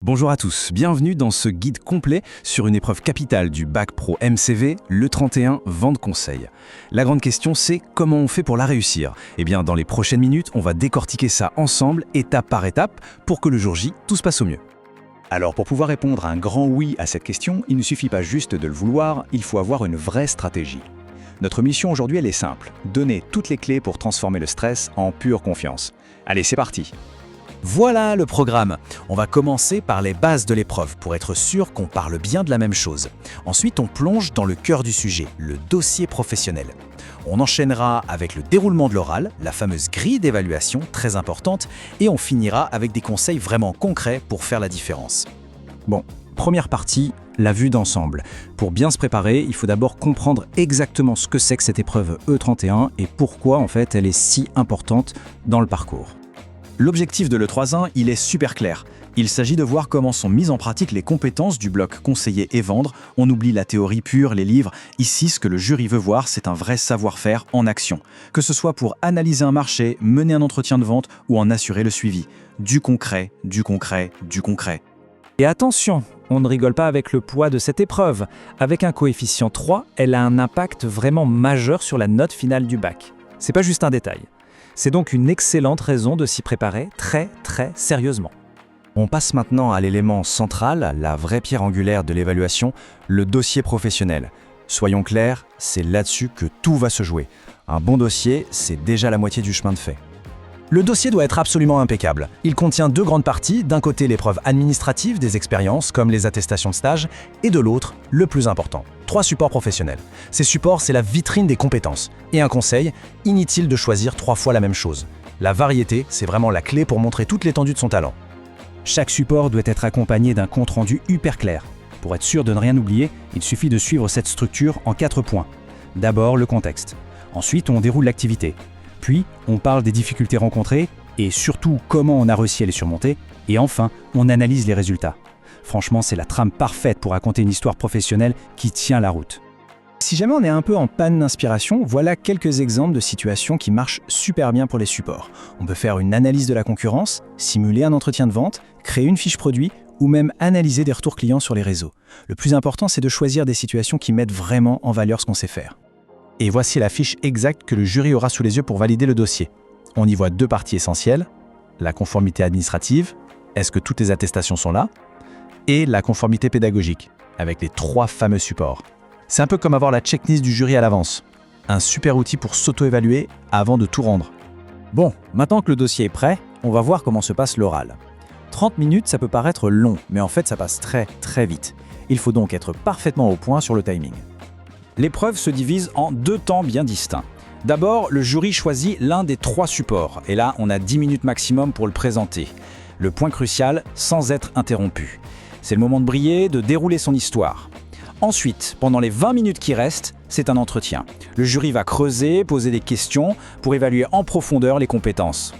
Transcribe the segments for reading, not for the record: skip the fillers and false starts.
Bonjour à tous, bienvenue dans ce guide complet sur une épreuve capitale du Bac Pro MCV, le 31 Vente Conseil. La grande question c'est comment on fait pour la réussir? Eh bien dans les prochaines minutes, on va décortiquer ça ensemble, étape par étape, pour que le jour J, tout se passe au mieux. Alors pour pouvoir répondre un grand oui à cette question, il ne suffit pas juste de le vouloir, il faut avoir une vraie stratégie. Notre mission aujourd'hui elle est simple, donner toutes les clés pour transformer le stress en pure confiance. Allez c'est parti! Voilà le programme. On va commencer par les bases de l'épreuve pour être sûr qu'on parle bien de la même chose. Ensuite, on plonge dans le cœur du sujet, le dossier professionnel. On enchaînera avec le déroulement de l'oral, la fameuse grille d'évaluation très importante, et on finira avec des conseils vraiment concrets pour faire la différence. Bon, première partie, la vue d'ensemble. Pour bien se préparer, il faut d'abord comprendre exactement ce que c'est que cette épreuve E31 et pourquoi en fait elle est si importante dans le parcours. L'objectif de l'E3.1, il est super clair. Il s'agit de voir comment sont mises en pratique les compétences du bloc conseiller et vendre. On oublie la théorie pure, les livres. Ici, ce que le jury veut voir, c'est un vrai savoir-faire en action. Que ce soit pour analyser un marché, mener un entretien de vente ou en assurer le suivi. Du concret, du concret, du concret. Et attention, on ne rigole pas avec le poids de cette épreuve. Avec un coefficient 3, elle a un impact vraiment majeur sur la note finale du bac. C'est pas juste un détail. C'est donc une excellente raison de s'y préparer très sérieusement. On passe maintenant à l'élément central, la vraie pierre angulaire de l'évaluation, le dossier professionnel. Soyons clairs, c'est là-dessus que tout va se jouer. Un bon dossier, c'est déjà la moitié du chemin de fait. Le dossier doit être absolument impeccable. Il contient deux grandes parties, d'un côté l'épreuve administrative des expériences comme les attestations de stage, et de l'autre, le plus important, 3 supports professionnels. Ces supports, c'est la vitrine des compétences. Et un conseil, inutile de choisir 3 fois la même chose. La variété, c'est vraiment la clé pour montrer toute l'étendue de son talent. Chaque support doit être accompagné d'un compte-rendu hyper clair. Pour être sûr de ne rien oublier, il suffit de suivre cette structure en 4 points. D'abord, le contexte. Ensuite, on déroule l'activité. Puis, on parle des difficultés rencontrées et surtout comment on a réussi à les surmonter. Et enfin, on analyse les résultats. Franchement, c'est la trame parfaite pour raconter une histoire professionnelle qui tient la route. Si jamais on est un peu en panne d'inspiration, voilà quelques exemples de situations qui marchent super bien pour les supports. On peut faire une analyse de la concurrence, simuler un entretien de vente, créer une fiche produit ou même analyser des retours clients sur les réseaux. Le plus important, c'est de choisir des situations qui mettent vraiment en valeur ce qu'on sait faire. Et voici la fiche exacte que le jury aura sous les yeux pour valider le dossier. On y voit 2 parties essentielles, la conformité administrative, est-ce que toutes les attestations sont là, et la conformité pédagogique, avec les 3 fameux supports. C'est un peu comme avoir la checklist du jury à l'avance. Un super outil pour s'auto-évaluer avant de tout rendre. Bon, maintenant que le dossier est prêt, on va voir comment se passe l'oral. 30 minutes, ça peut paraître long, mais en fait ça passe très vite. Il faut donc être parfaitement au point sur le timing. L'épreuve se divise en 2 temps bien distincts. D'abord, le jury choisit l'un des 3 supports, et là on a 10 minutes maximum pour le présenter. Le point crucial, sans être interrompu. C'est le moment de briller, de dérouler son histoire. Ensuite, pendant les 20 minutes qui restent, c'est un entretien. Le jury va creuser, poser des questions pour évaluer en profondeur les compétences.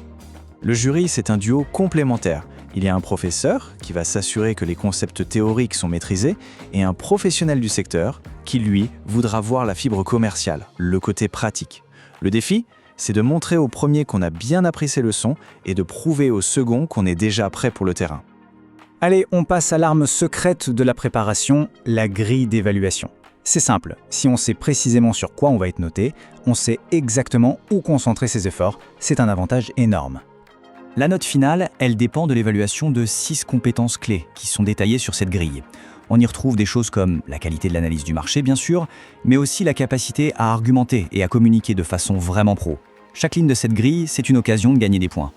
Le jury, c'est un duo complémentaire. Il y a un professeur qui va s'assurer que les concepts théoriques sont maîtrisés et un professionnel du secteur qui, lui, voudra voir la fibre commerciale, le côté pratique. Le défi, c'est de montrer au premier qu'on a bien appris ses leçons et de prouver au second qu'on est déjà prêt pour le terrain. Allez, on passe à l'arme secrète de la préparation, la grille d'évaluation. C'est simple, si on sait précisément sur quoi on va être noté, on sait exactement où concentrer ses efforts, c'est un avantage énorme. La note finale, elle dépend de l'évaluation de 6 compétences clés qui sont détaillées sur cette grille. On y retrouve des choses comme la qualité de l'analyse du marché, bien sûr, mais aussi la capacité à argumenter et à communiquer de façon vraiment pro. Chaque ligne de cette grille, c'est une occasion de gagner des points.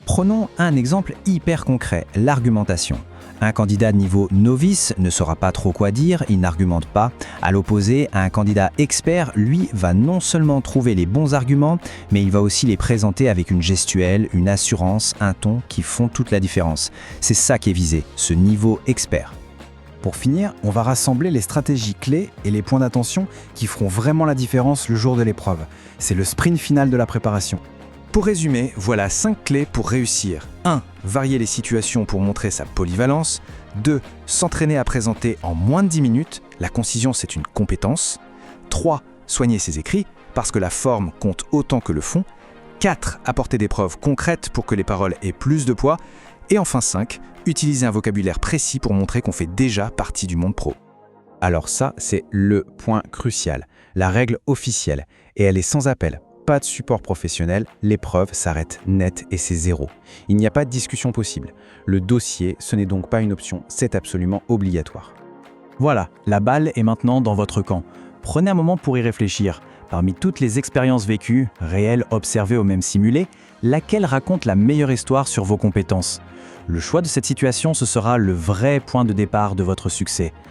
Prenons un exemple hyper concret, l'argumentation. Un candidat de niveau novice ne saura pas trop quoi dire, il n'argumente pas. À l'opposé, un candidat expert, lui, va non seulement trouver les bons arguments, mais il va aussi les présenter avec une gestuelle, une assurance, un ton qui font toute la différence. C'est ça qui est visé, ce niveau expert. Pour finir, on va rassembler les stratégies clés et les points d'attention qui feront vraiment la différence le jour de l'épreuve. C'est le sprint final de la préparation. Pour résumer, voilà 5 clés pour réussir. 1. Varier les situations pour montrer sa polyvalence. 2. S'entraîner à présenter en moins de 10 minutes. La concision, c'est une compétence. 3. Soigner ses écrits, parce que la forme compte autant que le fond. 4. Apporter des preuves concrètes pour que les paroles aient plus de poids. Et enfin 5, utiliser un vocabulaire précis pour montrer qu'on fait déjà partie du monde pro. Alors ça, c'est le point crucial, la règle officielle, et elle est sans appel. Pas de support professionnel, l'épreuve s'arrête net et c'est zéro. Il n'y a pas de discussion possible. Le dossier, ce n'est donc pas une option, c'est absolument obligatoire. Voilà, la balle est maintenant dans votre camp. Prenez un moment pour y réfléchir. Parmi toutes les expériences vécues, réelles, observées ou même simulées, laquelle raconte la meilleure histoire sur vos compétences ? Le choix de cette situation, ce sera le vrai point de départ de votre succès.